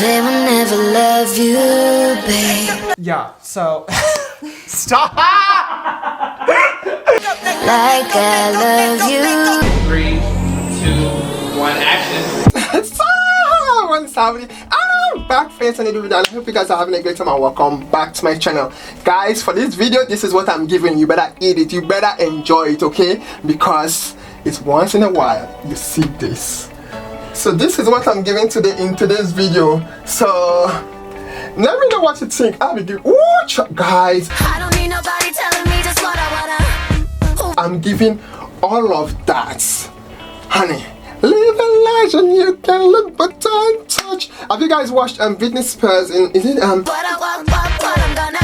they will never love you, babe. Yeah, so stop. Like I love you. 3, 2, 1, action. What's happening? I'm back for another video, and I hope you guys are having a great time and welcome back to my channel. Guys, for this video, this is what I'm giving you. Better eat it, you better enjoy it, okay? Because it's once in a while you see this. So this is what I'm giving today in today's video. So let me know what you think. I'll be giving, guys, I don't need nobody telling me just what I wanna. I'm giving all of that, honey. Live a legend, you can look but don't touch. Have you guys watched Britney Spears in, is it What I'm gonna.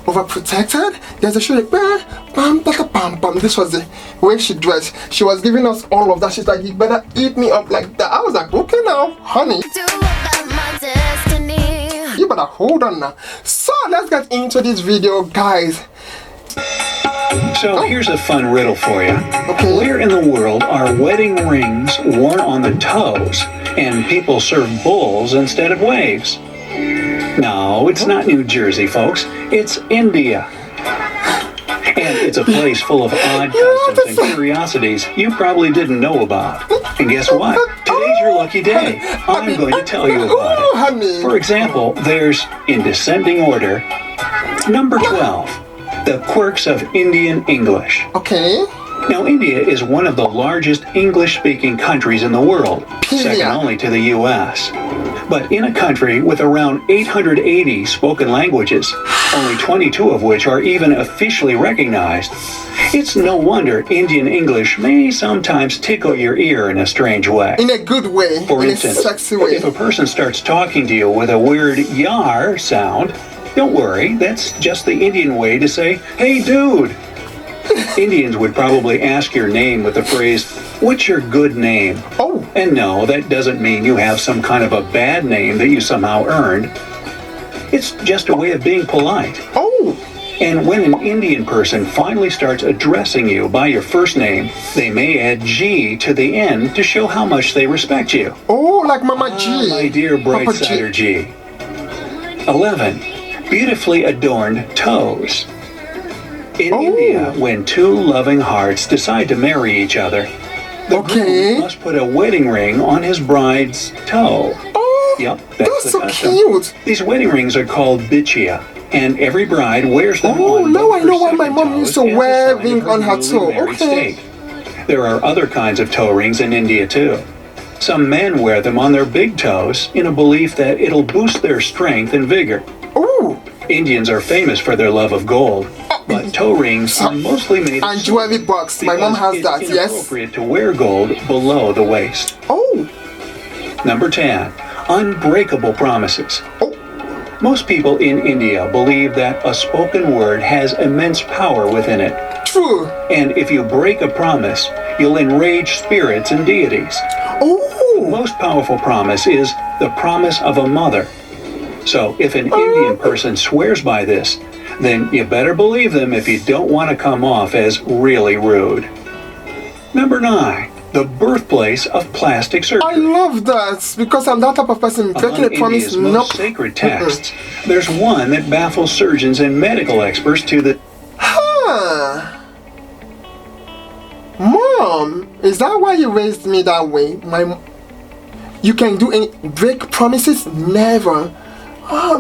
Overprotected? There's a show like bam, bam, bam, bam. This was the way she dressed. She was giving us all of that. She's like, you better eat me up like that. I was like, okay now, honey. Do about my destiny. You better hold on now. So let's get into this video, guys. So here's a fun riddle for you. Okay. Where in the world are wedding rings worn on the toes and people serve bowls instead of waves? No, it's not New Jersey, folks. It's India. And it's a place full of odd customs and curiosities you probably didn't know about. And guess what? Today's your lucky day. I'm going to tell you about it. For example, there's, in descending order, number 12. The quirks of Indian English. Okay. Now, India is one of the largest English-speaking countries in the world, second only to the U.S. But in a country with around 880 spoken languages, only 22 of which are even officially recognized, it's no wonder Indian English may sometimes tickle your ear in a strange way. In a good way. For in instance, a sexy way. if a person starts talking to you with a weird yar sound, don't worry, that's just the Indian way to say, hey dude. Indians would probably ask your name with the phrase, what's your good name? Oh. And no, that doesn't mean you have some kind of a bad name that you somehow earned. It's just a way of being polite. Oh. And when an Indian person finally starts addressing you by your first name, they may add G to the end to show how much they respect you. Oh, like Mama G. My dear bright sider G. 11. Beautifully adorned toes. In India, when two loving hearts decide to marry each other, the groom must put a wedding ring on his bride's toe. Oh, yep, that's the so custom. cute. These wedding rings are called bichia, and every bride wears them on now both I her know why my second mom toes used to as a wear sign ring of on her newly toe. married Okay. state. There are other kinds of toe rings in India too. Some men wear them on their big toes in a belief that it'll boost their strength and vigor. Oh. Indians are famous for their love of gold, but toe rings are mostly made of and jewelry box. My mom has that, it's yes. inappropriate to wear gold below the waist. Oh. Number 10. Unbreakable promises. Oh. Most people in India believe that a spoken word has immense power within it. True. And if you break a promise, you'll enrage spirits and deities. Oh. The most powerful promise is the promise of a mother. So if an Indian person swears by this, then you better believe them if you don't want to come off as really rude. Number 9. The birthplace of plastic surgery. I love that because I'm that type of person. Breaking a promise, India's most sacred texts, there's one that baffles surgeons and medical experts to the... Huh. Mom, is that why you raised me that way? You can do any break promises? Never.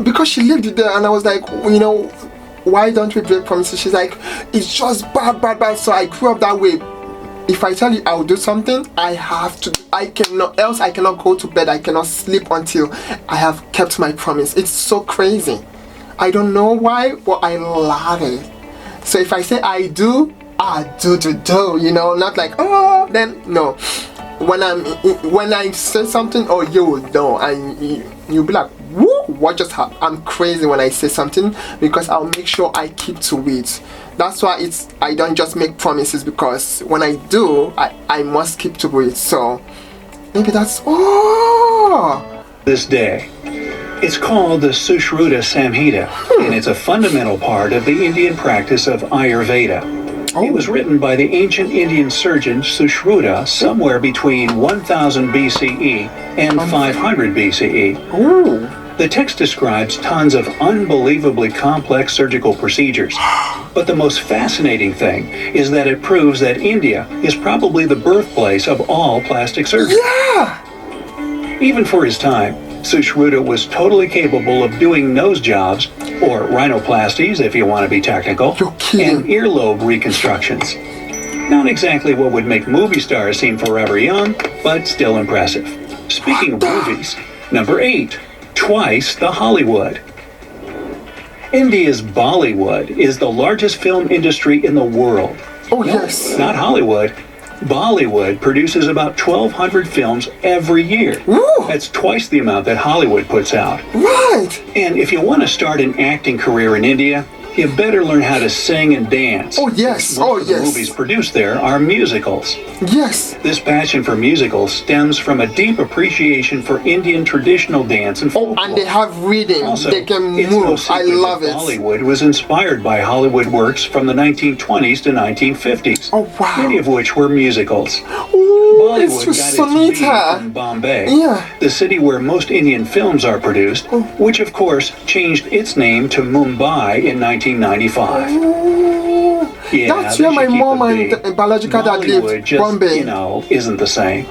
Because she lived there, and I was like, you know, why don't we break promises? She's like, it's just bad. So I grew up that way. If I tell you I'll do something, I have to. I cannot go to bed. I cannot sleep until I have kept my promise. It's so crazy. I don't know why, but I love it. So if I say I do, I do, you know, not like, oh, then no. When I say something, oh, you know, and you'll be like, woo, what just happened? I'm crazy when I say something because I'll make sure I keep to it. That's why I don't just make promises, because when I do, I must keep to it. So maybe that's this day. It's called the Sushruta Samhita, and it's a fundamental part of the Indian practice of Ayurveda. It was written by the ancient Indian surgeon Sushruta somewhere between 1000 BCE and 500 BCE. Ooh. The text describes tons of unbelievably complex surgical procedures. But the most fascinating thing is that it proves that India is probably the birthplace of all plastic surgery. Yeah. Even for his time, Sushruta was totally capable of doing nose jobs, or rhinoplasties if you want to be technical, You're kidding. and earlobe reconstructions. Not exactly what would make movie stars seem forever young, but still impressive. Speaking of movies, number 8, twice the Hollywood. India's Bollywood is the largest film industry in the world. Oh, No, yes. not Hollywood. Bollywood produces about 1,200 films every year. Ooh. That's twice the amount that Hollywood puts out. Right. And if you want to start an acting career in India, you better learn how to sing and dance. Oh, yes. Most Oh, of the yes. movies produced there are musicals. Yes. This passion for musicals stems from a deep appreciation for Indian traditional dance and Oh, folklore. and they have reading. Also, They can it's no move. I secret love that it. Bollywood was inspired by Hollywood works from the 1920s to 1950s. Oh, wow. Many of which were musicals. Ooh, Bollywood it's got its being from Sunita. Bombay, Yeah. the city where most Indian films are produced, which of course changed its name to Mumbai in 1995. Ooh. Yeah, That's they where my should keep mom it and big. biological dad Bollywood lived. just, Bombay. isn't the same.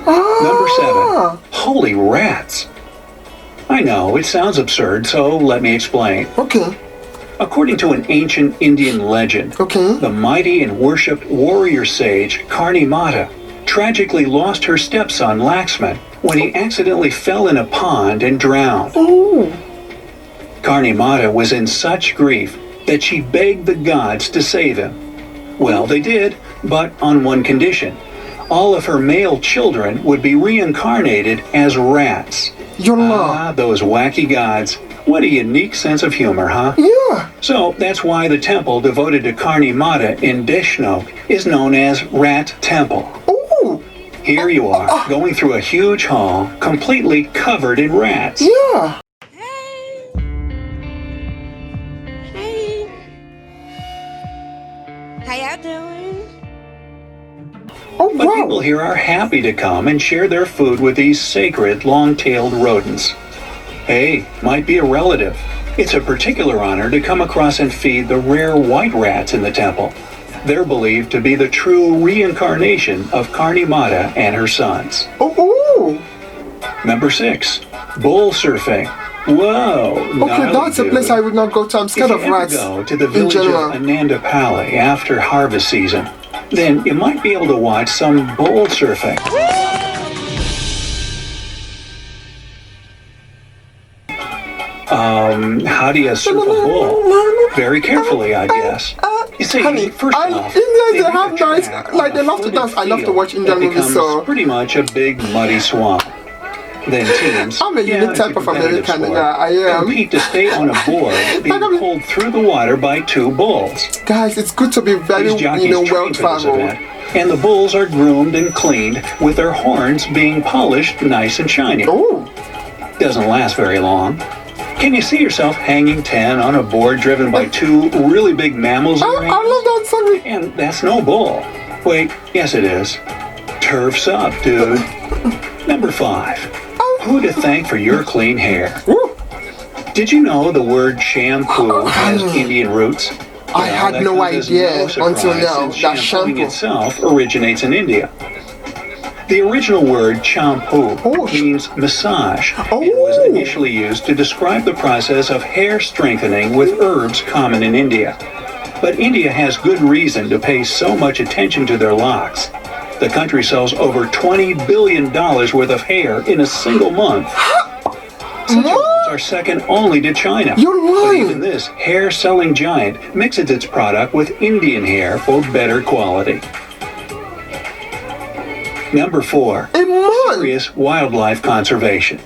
Ah. Number 7, holy rats. I know, it sounds absurd, so let me explain. Okay. According to an ancient Indian legend, Okay. the mighty and worshipped warrior sage Karni Mata tragically lost her stepson Laxman when he accidentally fell in a pond and drowned. Ooh. Karni Mata was in such grief that she begged the gods to save him. Well, they did, but on one condition. All of her male children would be reincarnated as rats. Yola. Those wacky gods. What a unique sense of humor, huh? Yeah. So that's why the temple devoted to Karni Mata in Deshno is known as Rat Temple. Ooh. Here you are, going through a huge hall, completely covered in rats. Yeah. Hey. How y'all doing? Oh, But wow. people here are happy to come and share their food with these sacred long-tailed rodents. Hey, might be a relative. It's a particular honor to come across and feed the rare white rats in the temple. They're believed to be the true reincarnation of Karni Mata and her sons. Oh, ooh. Number 6, bull surfing. Whoa! Okay, that's a place I would not go to. I'm scared If of you ever rats. go to the in village general. of Anandapalli after harvest season, then you might be able to watch some bull surfing. How do you surf a bull? Very carefully, I guess. You see, Honey, first off, Indians, they leave have a nice, track like, on they a love to flooded dance. I love to field watch Indian that movies, becomes so. pretty much a big muddy swamp. Then teams, I'm a unique it's type of competitive American sport, guy, I am. compete to stay on a board being pulled through the water by 2 bulls. Guys, it's good to be very, These jockeys well train for this traveled. event, and the bulls are groomed and cleaned with their horns being polished nice and shiny. Oh, Doesn't last very long. Can you see yourself hanging 10 on a board driven by 2 really big mammals in I your hands? love that song. And that's no bull. Wait, yes it is. Turf's up, dude. Number 5. Who to thank for your clean hair? Woo. Did you know the word shampoo has Indian roots? I had that no comes as idea surprise until now since that shampooing shampoo. itself originates in India. The original word shampoo Oh. means massage and Oh. was initially used to describe the process of hair strengthening with herbs common in India. But India has good reason to pay so much attention to their locks. The country sells over $20 billion worth of hair in a single month. Such amounts are second only to China. You're But lying. even this hair-selling giant mixes its product with Indian hair for better quality. Number 4. A man. Serious wildlife conservation.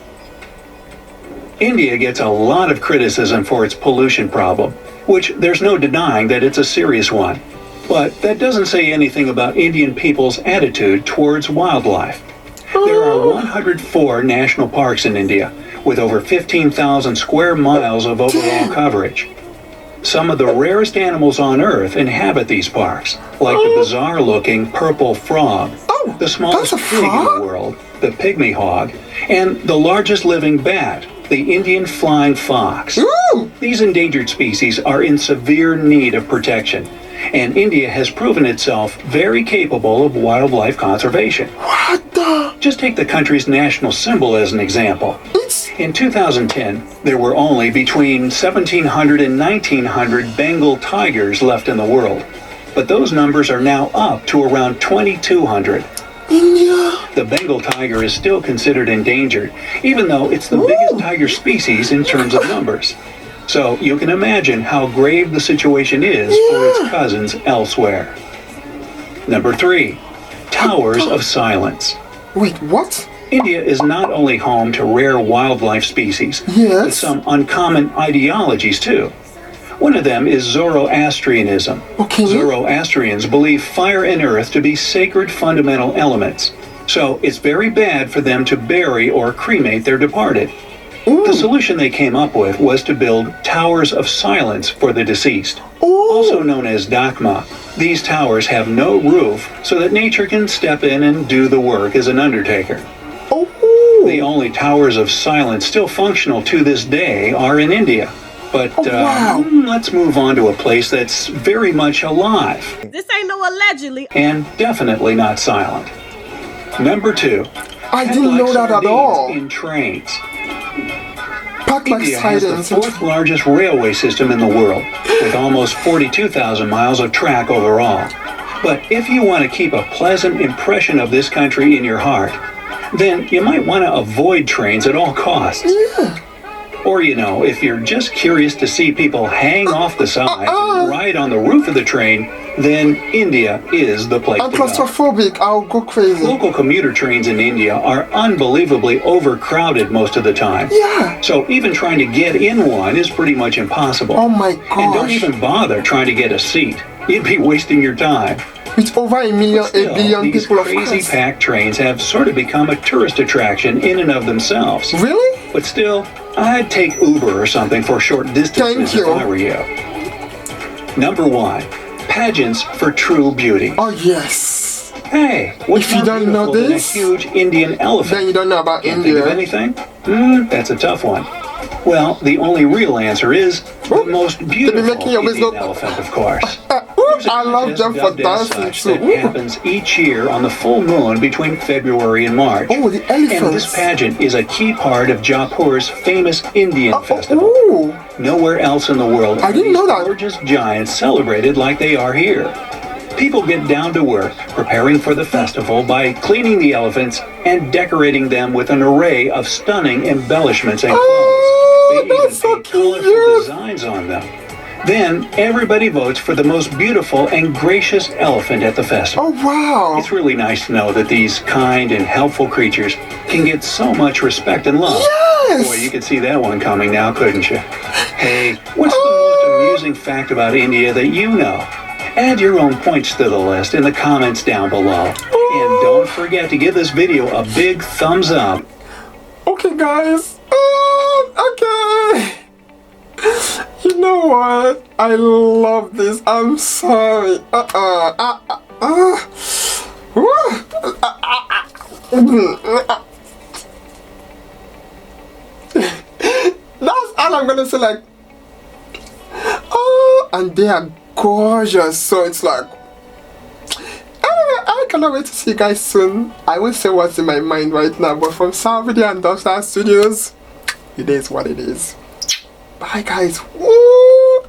India gets a lot of criticism for its pollution problem, which there's no denying that it's a serious one. But that doesn't say anything about Indian people's attitude towards wildlife. There are 104 national parks in India, with over 15,000 square miles of overall coverage. Some of the rarest animals on Earth inhabit these parks, like the bizarre-looking purple frog, the smallest that's a pig in frog? the world, the pygmy hog, and the largest living bat, the Indian flying fox. Ooh! These endangered species are in severe need of protection, and India has proven itself very capable of wildlife conservation. What the? Just take the country's national symbol as an example. It's... In 2010, there were only between 1,700 and 1,900 Bengal tigers left in the world. But those numbers are now up to around 2,200. India? The Bengal tiger is still considered endangered, even though it's the biggest tiger species in terms of numbers. So you can imagine how grave the situation is for its cousins elsewhere. Number 3, Towers of Silence. Wait, what? India is not only home to rare wildlife species, but Yes. some uncommon ideologies too. One of them is Zoroastrianism. Okay. Zoroastrians believe fire and earth to be sacred fundamental elements, so it's very bad for them to bury or cremate their departed. Ooh. The solution they came up with was to build towers of silence for the deceased, Ooh. also known as dakma. These towers have no roof, so that nature can step in and do the work as an undertaker. Oh. The only towers of silence still functional to this day are in India. But wow. let's move on to a place that's very much alive This ain't no allegedly. and definitely not silent. Number 2. I didn't know that at sardines all. In trains. Packed like India has the sardines. 4th largest railway system in the world, with almost 42,000 miles of track overall. But if you want to keep a pleasant impression of this country in your heart, then you might want to avoid trains at all costs. Yeah. Or, if you're just curious to see people hang off the sides and ride on the roof of the train, then India is the place I'm to go. claustrophobic. I'll go crazy. Local commuter trains in India are unbelievably overcrowded most of the time. Yeah. So even trying to get in one is pretty much impossible. Oh my And don't gosh. even bother trying to get a seat. You'd be wasting your time. With over a Still, billion these people, of crazy course. packed trains have sort of become a tourist attraction in and of themselves. Really? But still, I'd take Uber or something for short distances Thank you. if I were you. Number 1, Pageants for True Beauty. Oh yes. Hey, what's If you more don't know beautiful than this, a huge Indian elephant? Then you don't know about Can't think of India. anything? That's a tough one. Well, the only real answer is the most beautiful making your Indian whistle. elephant, of course. Ooh, I love Just them for dubbed as dancing such too. that Ooh. happens each year on the full moon between February and March. Oh, the And this elephants. pageant is a key part of Jaipur's famous Indian festival. Ooh. Nowhere else in the world I are didn't these know that. gorgeous giants celebrated like they are here. People get down to work preparing for the festival by cleaning the elephants and decorating them with an array of stunning embellishments and clothes. Oh, They even that's so paint colorful cute. designs on them. Then everybody votes for the most beautiful and gracious elephant at the festival. Oh wow. It's really nice to know that these kind and helpful creatures can get so much respect and love. Yes. Boy, you could see that one coming now, couldn't you? Hey, what's the most amusing fact about India that you know? Add your own points to the list in the comments down below. And don't forget to give this video a big thumbs up. Okay, guys. Okay. You know what? I love this. I'm sorry. That's all I'm gonna say. Like, oh, and they are gorgeous. So it's like, I cannot wait to see you guys soon. I will say what's in my mind right now, but from Saudi and Dustar Studios, it is what it is. Bye, guys. Woo!